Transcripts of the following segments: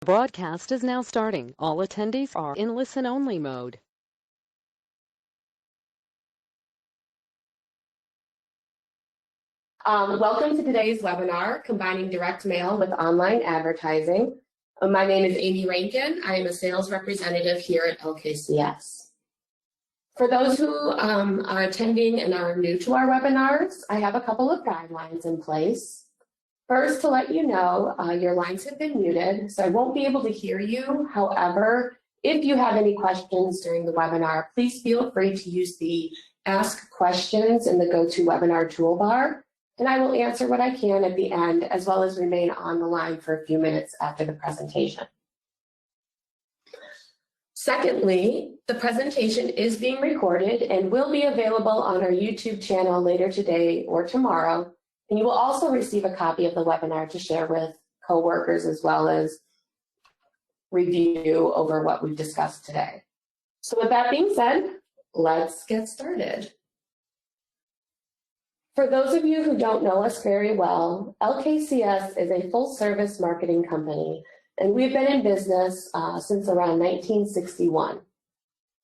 Broadcast is now starting. All attendees are in listen-only mode. Welcome to today's webinar, Combining Direct Mail with Online Advertising. My name is Amy Rankin. I am a sales representative here at LKCS. For those who are attending and are new to our webinars, I have a couple of guidelines in place. First, to let you know, your lines have been muted, so I won't be able to hear you. However, if you have any questions during the webinar, please feel free to use the Ask Questions in the GoToWebinar toolbar, and I will answer what I can at the end, as well as remain on the line for a few minutes after the presentation. Secondly, the presentation is being recorded and will be available on our YouTube channel later today or tomorrow. And you will also receive a copy of the webinar to share with coworkers as well as review over what we've discussed today. So with that being said, let's get started. For those of you who don't know us very well, LKCS is a full-service marketing company, and we've been in business since around 1961.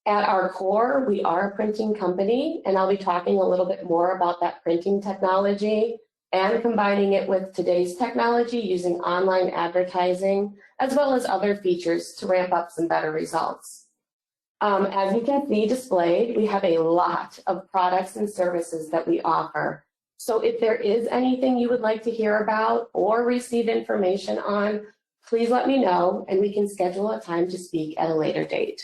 At our core, we are a printing company, and I'll be talking a little bit more about that printing technology and combining it with today's technology using online advertising, as well as other features to ramp up some better results. As you can see displayed, we have a lot of products and services that we offer. So if there is anything you would like to hear about or receive information on, please let me know and we can schedule a time to speak at a later date.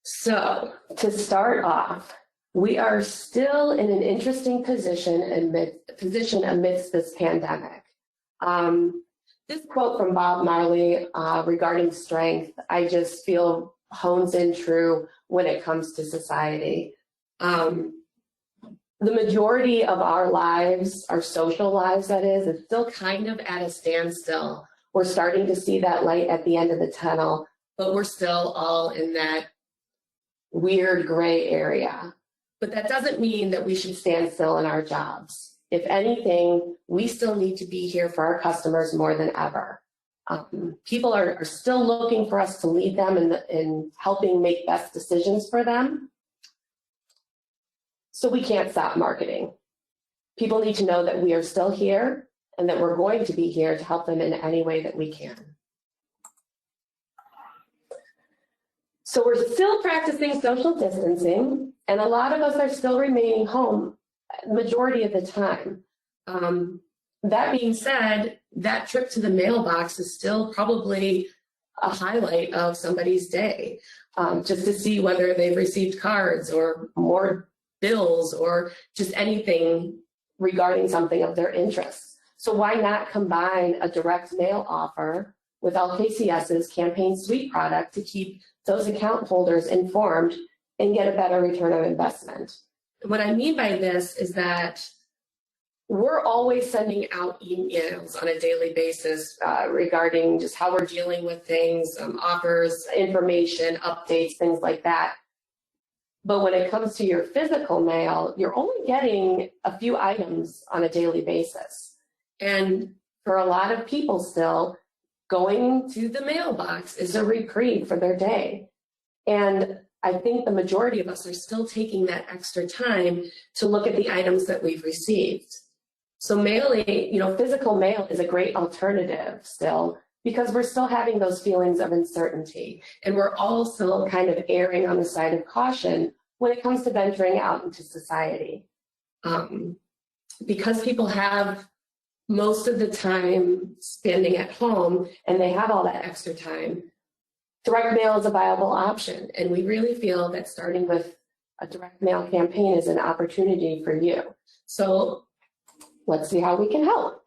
So to start off, we are still in an interesting position amidst this pandemic. This quote from Bob Marley regarding strength, I just feel hones in true when it comes to society. The majority of our lives, our social lives that is still kind of at a standstill. We're starting to see that light at the end of the tunnel, but we're still all in that weird gray area. But that doesn't mean that we should stand still in our jobs. If anything, we still need to be here for our customers more than ever. People are still looking for us to lead them in helping make best decisions for them. So we can't stop marketing. People need to know that we are still here and that we're going to be here to help them in any way that we can. So we're still practicing social distancing, and a lot of us are still remaining home the majority of the time. That being said, that trip to the mailbox is still probably a highlight of somebody's day, just to see whether they've received cards or more bills or just anything regarding something of their interest. So why not combine a direct mail offer with LKCS's Campaign Suite product to keep those account holders informed and get a better return on investment? What I mean by this is that we're always sending out emails on a daily basis regarding just how we're dealing with things, offers, information, updates, things like that. But when it comes to your physical mail, you're only getting a few items on a daily basis. And for a lot of people still, going to the mailbox is a reprieve for their day. And I think the majority of us are still taking that extra time to look at the items that we've received. So mailing, physical mail is a great alternative still, because we're still having those feelings of uncertainty. And we're all still kind of erring on the side of caution when it comes to venturing out into society. Because people have most of the time spending at home and they have all that extra time, direct mail is a viable option. And we really feel that starting with a direct mail campaign is an opportunity for you. So let's see how we can help.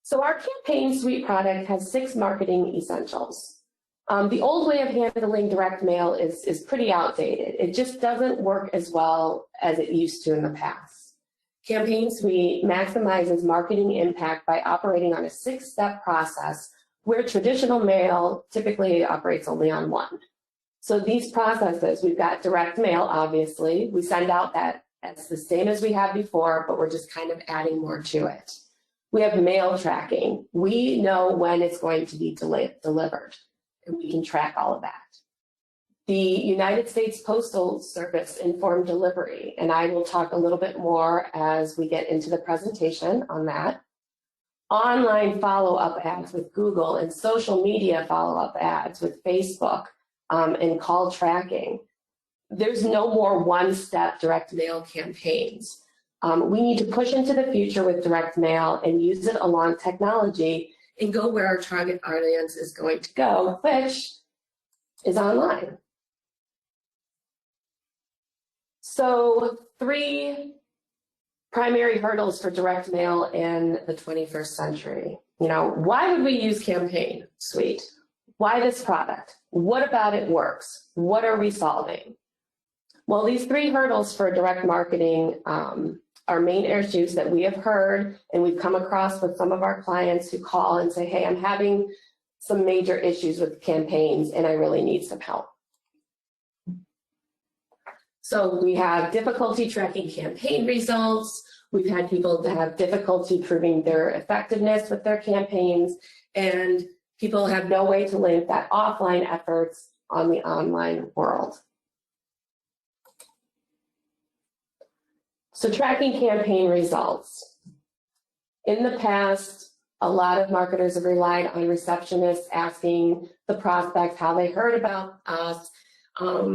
So our Campaign Suite product has 6 marketing essentials. The old way of handling direct mail is pretty outdated. It just doesn't work as well as it used to in the past. Campaign Suite maximizes marketing impact by operating on a 6-step process where traditional mail typically operates only on one. So these processes, we've got direct mail, obviously. We send out that as the same as we had before, but we're just kind of adding more to it. We have mail tracking. We know when it's going to be delivered, and we can track all of that. The United States Postal Service informed delivery, and I will talk a little bit more as we get into the presentation on that. Online follow-up ads with Google and social media follow-up ads with Facebook and call tracking. There's no more one-step direct mail campaigns. We need to push into the future with direct mail and use it along technology and go where our target audience is going to go, which is online. So 3 primary hurdles for direct mail in the 21st century. Why would we use Campaign Suite? Why this product? What about it works? What are we solving? Well, these 3 hurdles for direct marketing are main issues that we have heard and we've come across with some of our clients who call and say, hey, I'm having some major issues with campaigns and I really need some help. So we have difficulty tracking campaign results. We've had people that have difficulty proving their effectiveness with their campaigns, and people have no way to link that offline efforts on the online world. So tracking campaign results. In the past, a lot of marketers have relied on receptionists asking the prospects how they heard about us,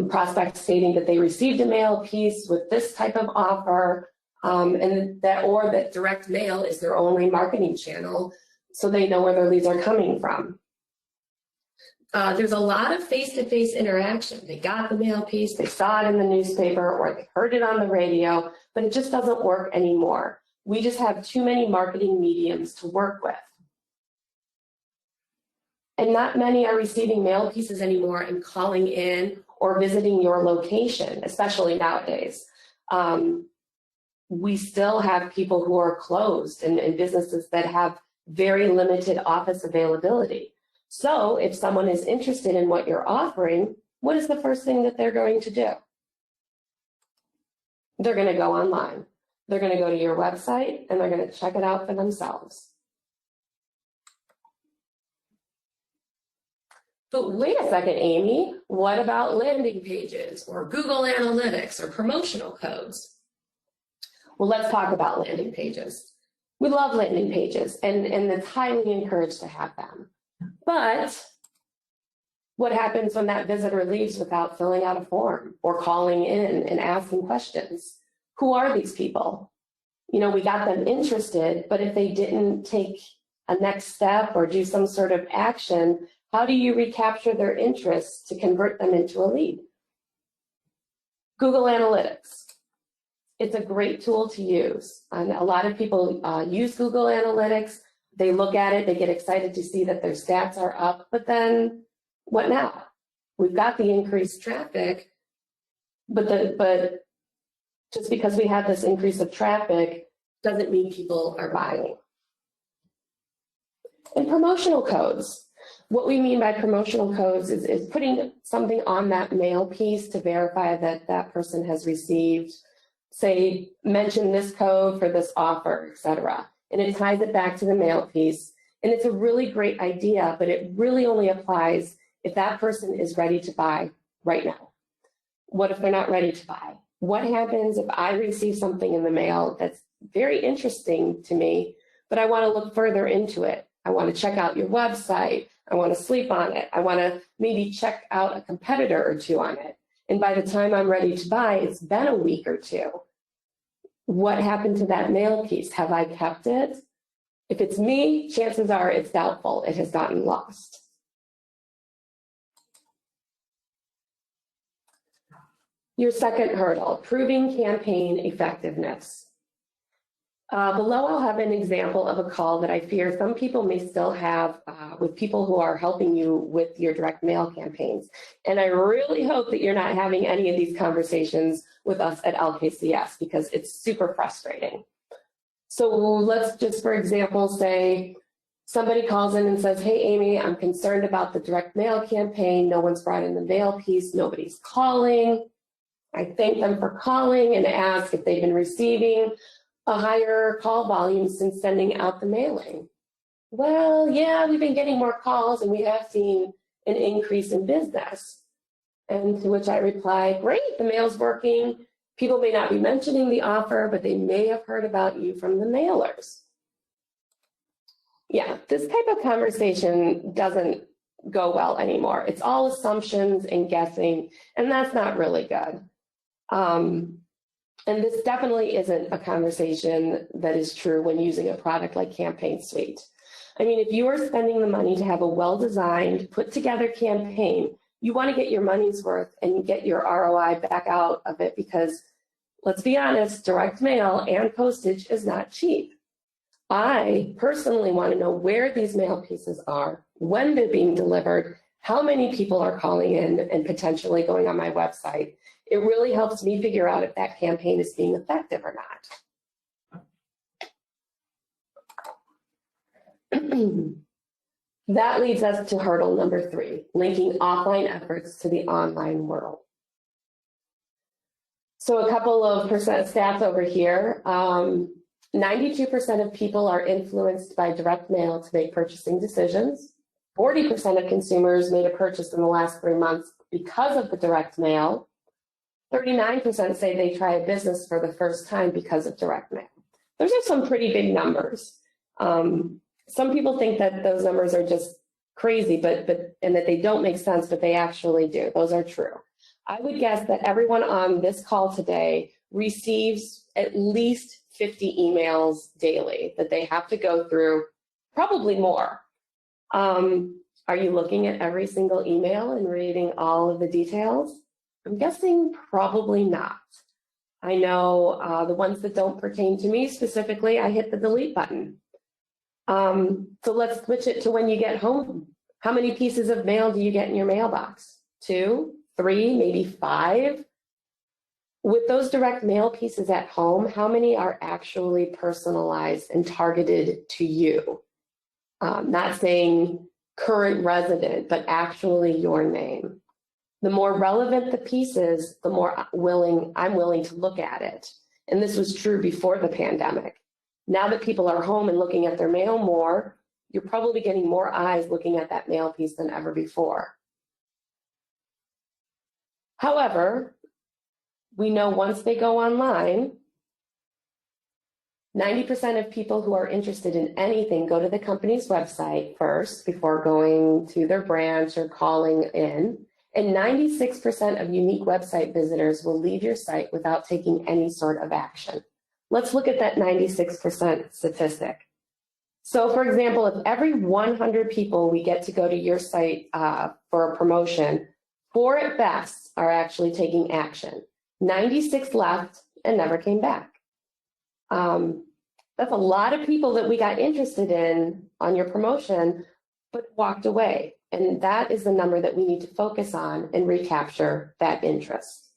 prospects stating that they received a mail piece with this type of offer, and that direct mail is their only marketing channel, so they know where their leads are coming from. There's a lot of face-to-face interaction. They got the mail piece, they saw it in the newspaper, or they heard it on the radio, but it just doesn't work anymore. We just have too many marketing mediums to work with. And not many are receiving mail pieces anymore and calling in or visiting your location, especially nowadays. We still have people who are closed and businesses that have very limited office availability. So if someone is interested in what you're offering, what is the first thing that they're going to do? They're going to go online. They're going to go to your website and they're going to check it out for themselves. But wait a second, Amy, what about landing pages or Google Analytics or promotional codes? Well, let's talk about landing pages. We love landing pages and it's highly encouraged to have them. But what happens when that visitor leaves without filling out a form or calling in and asking questions? Who are these people? We got them interested, but if they didn't take a next step or do some sort of action, how do you recapture their interest to convert them into a lead? Google Analytics. It's a great tool to use. And a lot of people use Google Analytics. They look at it, they get excited to see that their stats are up, but then what now? We've got the increased traffic, but just because we have this increase of traffic doesn't mean people are buying. And promotional codes. What we mean by promotional codes is putting something on that mail piece to verify that that person has received, say, mention this code for this offer, etc. And it ties it back to the mail piece. And it's a really great idea, but it really only applies if that person is ready to buy right now. What if they're not ready to buy? What happens if I receive something in the mail that's very interesting to me, but I want to look further into it? I want to check out your website. I want to sleep on it. I want to maybe check out a competitor or two on it. And by the time I'm ready to buy, it's been a week or two. What happened to that mail piece? Have I kept it? If it's me, chances are it's doubtful. It has gotten lost. Your second hurdle, proving campaign effectiveness. Below I'll have an example of a call that I fear some people may still have with people who are helping you with your direct mail campaigns. And I really hope that you're not having any of these conversations with us at LKCS because it's super frustrating. So let's just, for example, say Somebody calls in and says, hey, Amy, I'm concerned about the direct mail campaign. No one's brought in the mail piece. Nobody's calling. I thank them for calling and ask if they've been receiving a higher call volume since sending out the mailing. Well, yeah, we've been getting more calls and we have seen an increase in business. And to which I reply, great, the mail's working. People may not be mentioning the offer, but they may have heard about you from the mailers. Yeah, this type of conversation doesn't go well anymore. It's all assumptions and guessing, and that's not really good. And this definitely isn't a conversation that is true when using a product like Campaign Suite. I mean, if you are spending the money to have a well-designed, put-together campaign, you want to get your money's worth and get your ROI back out of it because, let's be honest, direct mail and postage is not cheap. I personally want to know where these mail pieces are, when they're being delivered, how many people are calling in and potentially going on my website. It really helps me figure out if that campaign is being effective or not. That leads us to hurdle number 3, linking offline efforts to the online world. So a couple of stats over here. 92% of people are influenced by direct mail to make purchasing decisions. 40% of consumers made a purchase in the last 3 months because of the direct mail. 39% say they try a business for the first time because of direct mail. Those are some pretty big numbers. Some people think that those numbers are just crazy, and that they don't make sense, but they actually do. Those are true. I would guess that everyone on this call today receives at least 50 emails daily that they have to go through, probably more. Are you looking at every single email and reading all of the details? I'm guessing probably not. I know the ones that don't pertain to me specifically, I hit the delete button. So let's switch it to when you get home. How many pieces of mail do you get in your mailbox? 2, 3, maybe 5? With those direct mail pieces at home, how many are actually personalized and targeted to you? Not saying current resident, but actually your name. The more relevant the pieces, the more I'm willing to look at it. And this was true before the pandemic. Now that people are home and looking at their mail more, you're probably getting more eyes looking at that mail piece than ever before. However, we know once they go online, 90% of people who are interested in anything go to the company's website first before going to their branch or calling in. And 96% of unique website visitors will leave your site without taking any sort of action. Let's look at that 96% statistic. So for example, if every 100 people we get to go to your site for a promotion, 4 at best are actually taking action. 96 left and never came back. That's a lot of people that we got interested in on your promotion, but walked away. And that is the number that we need to focus on and recapture that interest.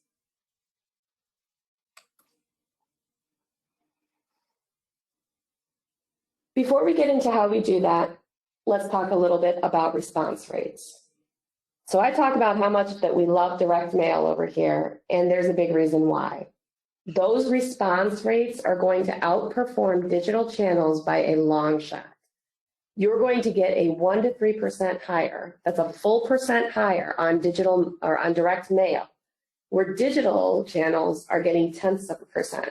Before we get into how we do that, let's talk a little bit about response rates. So I talk about how much that we love direct mail over here, and there's a big reason why. Those response rates are going to outperform digital channels by a long shot. You're going to get a 1 to 3% higher. That's a full percent higher on digital or on direct mail, where digital channels are getting 0.1%,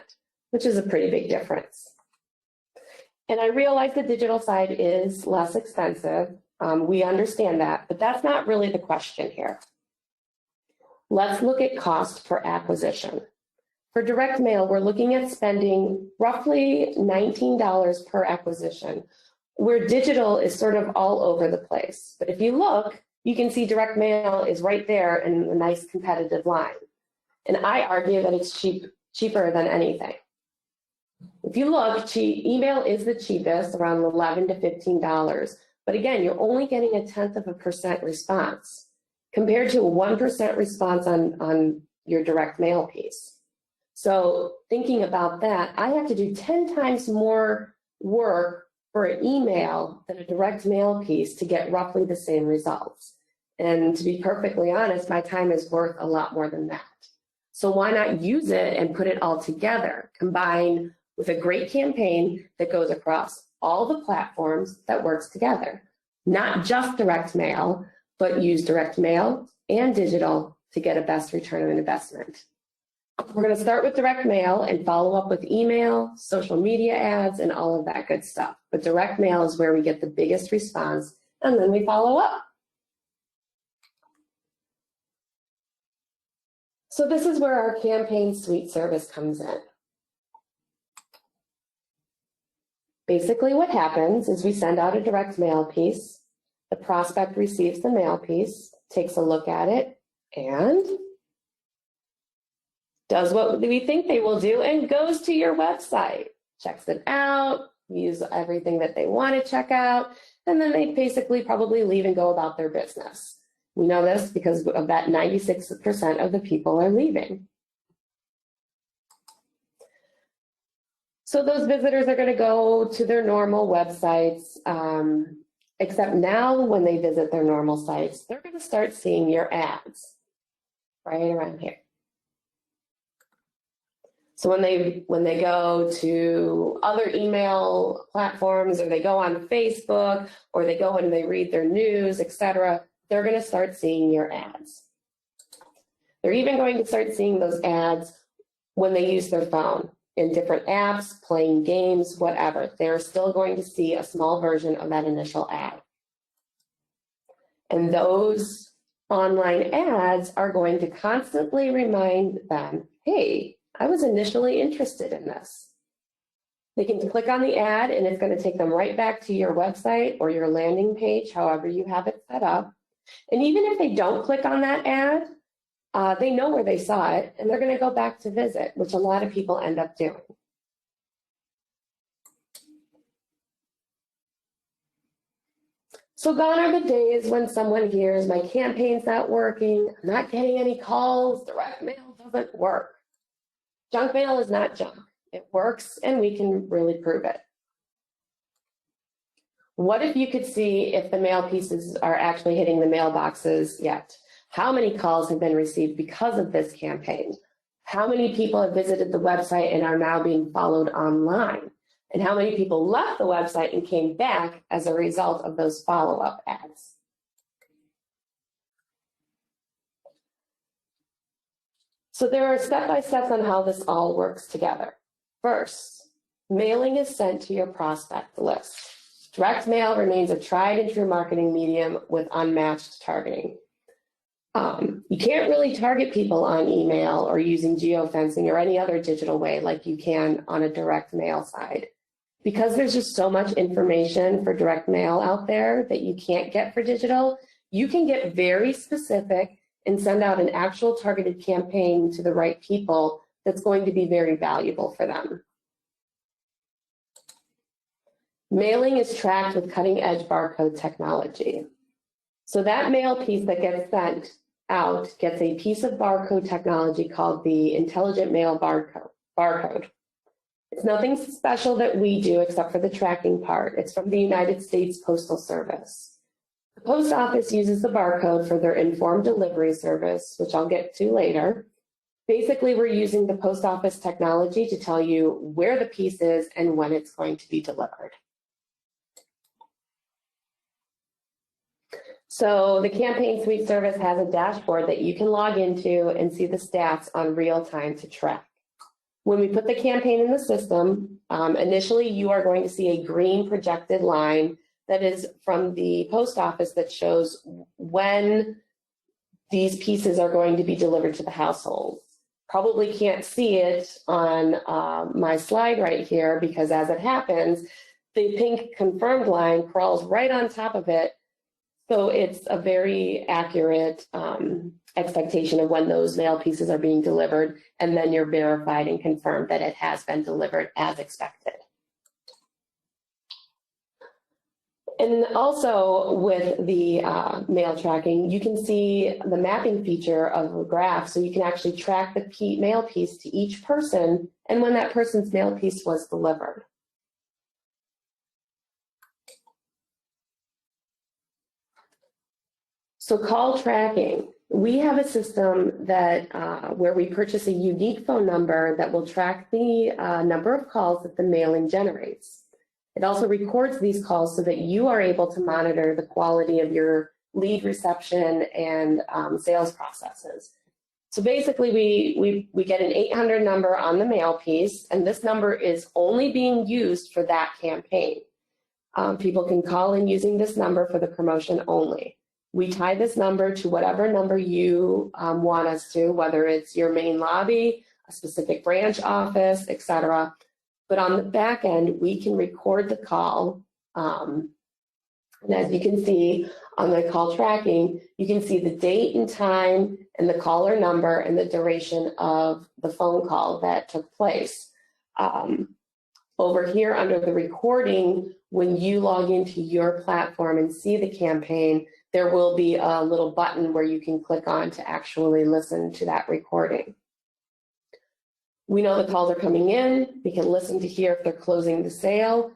which is a pretty big difference. And I realize the digital side is less expensive. We understand that, but that's not really the question here. Let's look at cost per acquisition. For direct mail, we're looking at spending roughly $19 per acquisition, where digital is sort of all over the place. But if you look, you can see direct mail is right there in a nice competitive line. And I argue that it's cheaper than anything. If you look, email is the cheapest, around $11 to $15. But again, you're only getting 0.1% response compared to a 1% response on your direct mail piece. So thinking about that, I have to do 10 times more work for an email than a direct mail piece to get roughly the same results. And to be perfectly honest, my time is worth a lot more than that. So why not use it and put it all together, combined with a great campaign that goes across all the platforms that works together, not just direct mail, but use direct mail and digital to get a best return on investment. We're going to start with direct mail and follow up with email, social media ads, and all of that good stuff. But direct mail is where we get the biggest response, and then we follow up. So this is where our campaign suite service comes in. Basically what happens is we send out a direct mail piece, the prospect receives the mail piece, takes a look at it, and does what we think they will do and goes to your website, checks it out, views everything that they want to check out, and then they basically probably leave and go about their business. We know this because of that 96% of the people are leaving. So those visitors are going to go to their normal websites, except now when they visit their normal sites, they're going to start seeing your ads right around here. So when they go to other email platforms, or they go on Facebook, or they go and they read their news, etc., they're going to start seeing your ads. They're even going to start seeing those ads when they use their phone in different apps, playing games, whatever. They're still going to see a small version of that initial ad. And those online ads are going to constantly remind them, hey, I was initially interested in this. They can click on the ad and it's going to take them right back to your website or your landing page, however you have it set up. And even if they don't click on that ad, they know where they saw it and they're going to go back to visit, which a lot of people end up doing. So gone are the days when someone hears my campaign's not working, I'm not getting any calls, direct mail doesn't work. Junk mail is not junk. It works and we can really prove it. What if you could see if the mail pieces are actually hitting the mailboxes yet? How many calls have been received because of this campaign? How many people have visited the website and are now being followed online? And how many people left the website and came back as a result of those follow-up ads? So there are step-by-steps on how this all works together. First, mailing is sent to your prospect list. Direct mail remains a tried and true marketing medium with unmatched targeting. You can't really target people on email or using geofencing or any other digital way like you can on a direct mail side. Because there's just so much information for direct mail out there that you can't get for digital, you can get very specific and send out an actual targeted campaign to the right people that's going to be very valuable for them. Mailing is tracked with cutting-edge barcode technology. So that mail piece that gets sent out gets a piece of barcode technology called the Intelligent Mail barcode. It's nothing special that we do except for the tracking part. It's from the United States Postal Service. The post office uses the barcode for their informed delivery service, which I'll get to later. Basically, we're using the post office technology to tell you where the piece is and when it's going to be delivered. So the Campaign Suite service has a dashboard that you can log into and see the stats on real time to track. When we put the campaign in the system, initially you are going to see a green projected line that is from the post office that shows when these pieces are going to be delivered to the household. Probably can't see it on my slide right here because as it happens, the pink confirmed line crawls right on top of it. So it's a very accurate expectation of when those mail pieces are being delivered, and then you're verified and confirmed that it has been delivered as expected. And also with the mail tracking, you can see the mapping feature of a graph, so you can actually track the mail piece to each person and when that person's mail piece was delivered. So call tracking. We have a system that where we purchase a unique phone number that will track the number of calls that the mailing generates. It also records these calls so that you are able to monitor the quality of your lead reception and sales processes. So basically, we get an 800 number on the mail piece, and this number is only being used for that campaign. People can call in using this number for the promotion only. We tie this number to whatever number you want us to, whether it's your main lobby, a specific branch office, etc. But on the back end, we can record the call. And as you can see on the call tracking, you can see the date and time and the caller number and the duration of the phone call that took place. Over here under the recording, when you log into your platform and see the campaign, there will be a little button where you can click on to actually listen to that recording. We know the calls are coming in. We can listen to hear if they're closing the sale.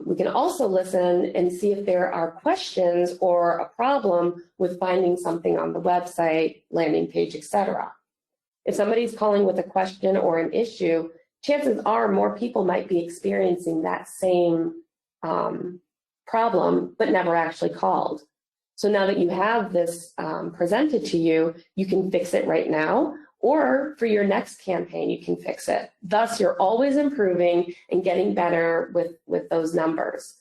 We can also listen and see if there are questions or a problem with finding something on the website, landing page, etc. If somebody's calling with a question or an issue, chances are more people might be experiencing that same problem, but never actually called. So now that you have this presented to you, you can fix it right now, or for your next campaign, you can fix it. Thus, you're always improving and getting better with those numbers.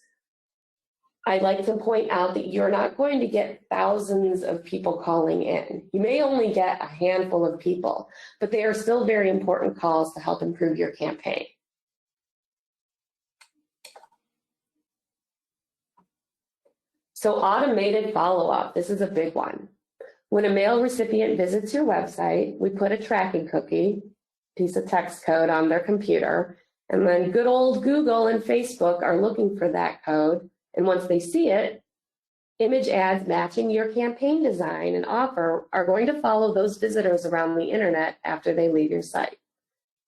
I'd like to point out that you're not going to get thousands of people calling in. You may only get a handful of people, but they are still very important calls to help improve your campaign. So automated follow-up, this is a big one. When a mail recipient visits your website, we put a tracking cookie, piece of text code on their computer, and then good old Google and Facebook are looking for that code. And once they see it, image ads matching your campaign design and offer are going to follow those visitors around the internet after they leave your site.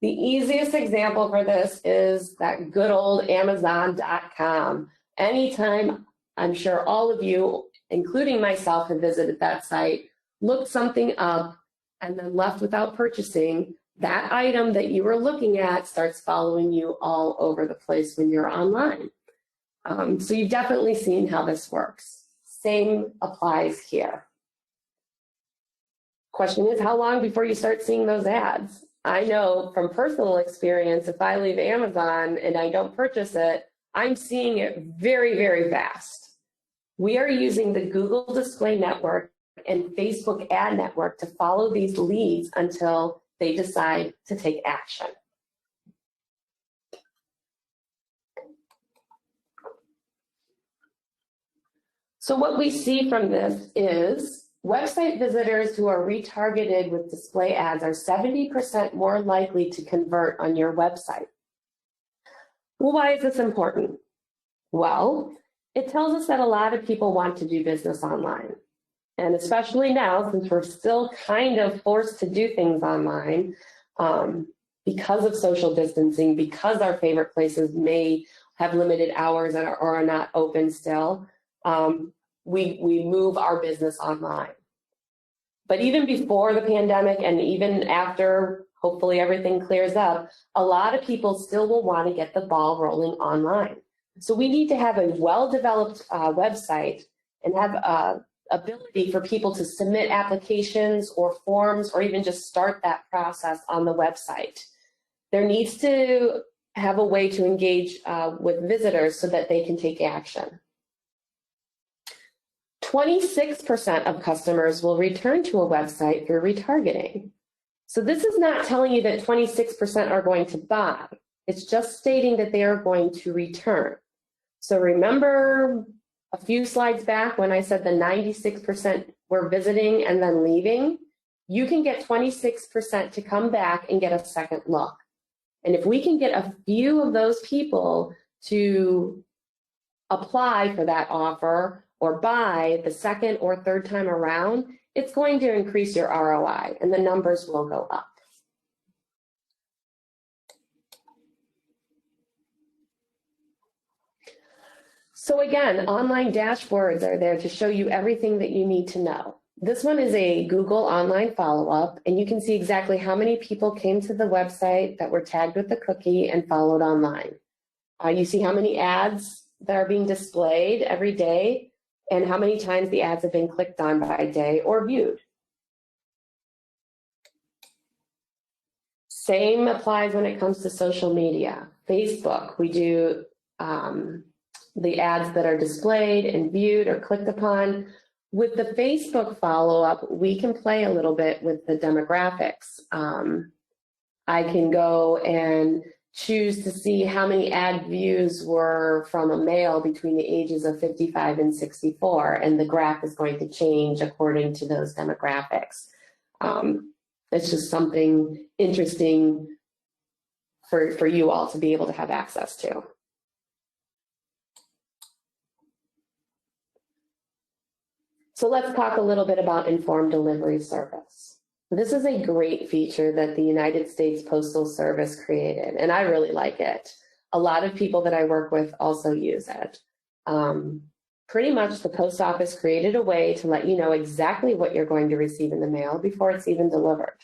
The easiest example for this is that good old Amazon.com. Anytime, I'm sure all of you, including myself, have visited that site, looked something up, and then left without purchasing, that item that you were looking at starts following you all over the place when you're online. So you've definitely seen how this works. Same applies here. Question is, how long before you start seeing those ads? I know from personal experience, if I leave Amazon and I don't purchase it, I'm seeing it very, very fast. We are using the Google Display Network and Facebook Ad Network to follow these leads until they decide to take action. So what we see from this is website visitors who are retargeted with display ads are 70% more likely to convert on your website. Well, why is this important? Well, it tells us that a lot of people want to do business online. And especially now, since we're still kind of forced to do things online because of social distancing, because our favorite places may have limited hours or are not open still, we move our business online. But even before the pandemic and even after, hopefully everything clears up, a lot of people still will want to get the ball rolling online. So we need to have a well-developed website and have ability for people to submit applications or forms or even just start that process on the website. There needs to have a way to engage with visitors so that they can take action. 26% of customers will return to a website through retargeting. So this is not telling you that 26% are going to buy. It's just stating that they are going to return. So remember a few slides back when I said the 96% were visiting and then leaving? You can get 26% to come back and get a second look. And if we can get a few of those people to apply for that offer or buy the second or third time around, it's going to increase your ROI and the numbers will go up. So again, online dashboards are there to show you everything that you need to know. This one is a Google online follow-up, and you can see exactly how many people came to the website that were tagged with the cookie and followed online. You see how many ads that are being displayed every day and how many times the ads have been clicked on by day or viewed. Same applies when it comes to social media. Facebook, we do the ads that are displayed and viewed or clicked upon. With the Facebook follow-up, we can play a little bit with the demographics. I can go and choose to see how many ad views were from a male between the ages of 55 and 64, and the graph is going to change according to those demographics. It's just something interesting for you all to be able to have access to. So let's talk a little bit about informed delivery service. This is a great feature that the United States Postal Service created, and I really like it. A lot of people that I work with also use it. Pretty much the post office created a way to let you know exactly what you're going to receive in the mail before it's even delivered.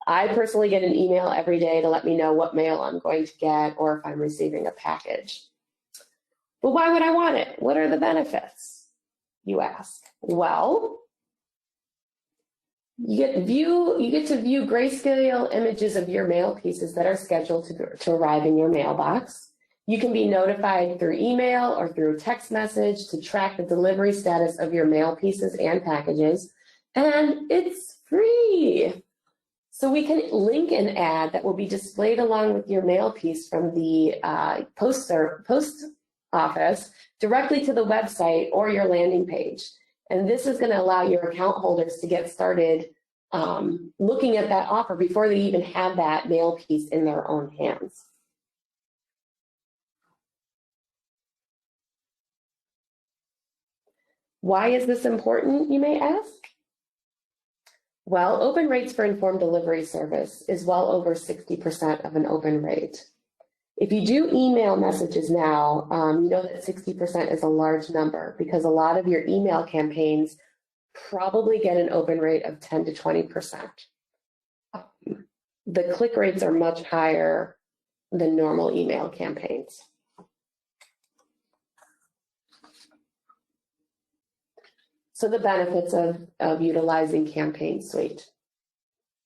I personally get an email every day to let me know what mail I'm going to get or if I'm receiving a package. But why would I want it? What are the benefits, you ask? Well, you get to view grayscale images of your mail pieces that are scheduled to arrive in your mailbox. You can be notified through email or through text message to track the delivery status of your mail pieces and packages, and it's free. So we can link an ad that will be displayed along with your mail piece from the post office directly to the website or your landing page. And this is going to allow your account holders to get started looking at that offer before they even have that mail piece in their own hands. Why is this important, you may ask? Well, open rates for informed delivery service is well over 60% of an open rate. If you do email messages now, you know that 60% is a large number because a lot of your email campaigns probably get an open rate of 10 to 20%. The click rates are much higher than normal email campaigns. So the benefits of utilizing Campaign Suite.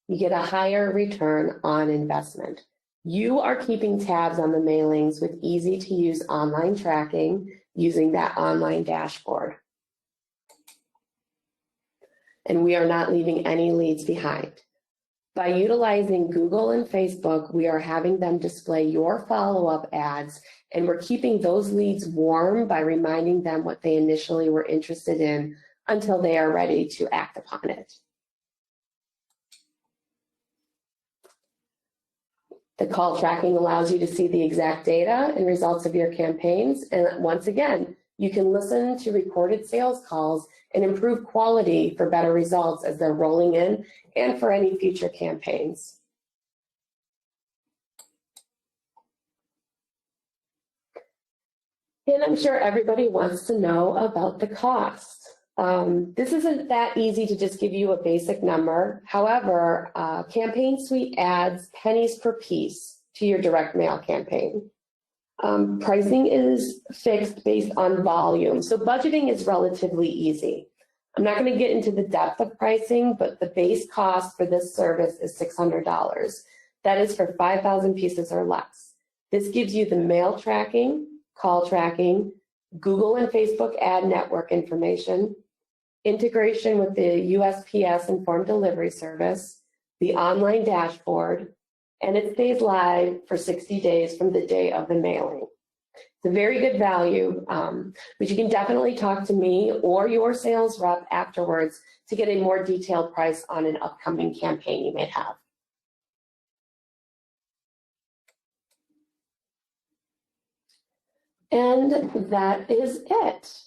You get a higher return on investment. You are keeping tabs on the mailings with easy to use online tracking using that online dashboard. And we are not leaving any leads behind. By utilizing Google and Facebook, we are having them display your follow-up ads, and we're keeping those leads warm by reminding them what they initially were interested in until they are ready to act upon it. The call tracking allows you to see the exact data and results of your campaigns. And once again, you can listen to recorded sales calls and improve quality for better results as they're rolling in and for any future campaigns. And I'm sure everybody wants to know about the cost. This isn't that easy to just give you a basic number. However, Campaign Suite adds pennies per piece to your direct mail campaign. Pricing is fixed based on volume, so budgeting is relatively easy. I'm not going to get into the depth of pricing, but the base cost for this service is $600. That is for 5,000 pieces or less. This gives you the mail tracking, call tracking, Google and Facebook ad network information, integration with the USPS informed delivery service, the online dashboard, and it stays live for 60 days from the day of the mailing. It's a very good value, but you can definitely talk to me or your sales rep afterwards to get a more detailed price on an upcoming campaign you may have. And that is it.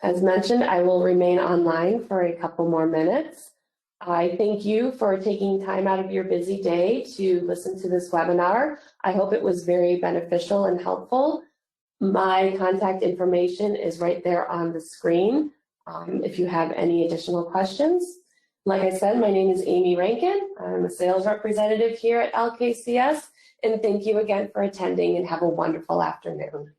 As mentioned, I will remain online for a couple more minutes. I thank you for taking time out of your busy day to listen to this webinar. I hope it was very beneficial and helpful. My contact information is right there on the screen if you have any additional questions. Like I said, my name is Amy Rankin. I'm a sales representative here at LKCS, and thank you again for attending, and have a wonderful afternoon.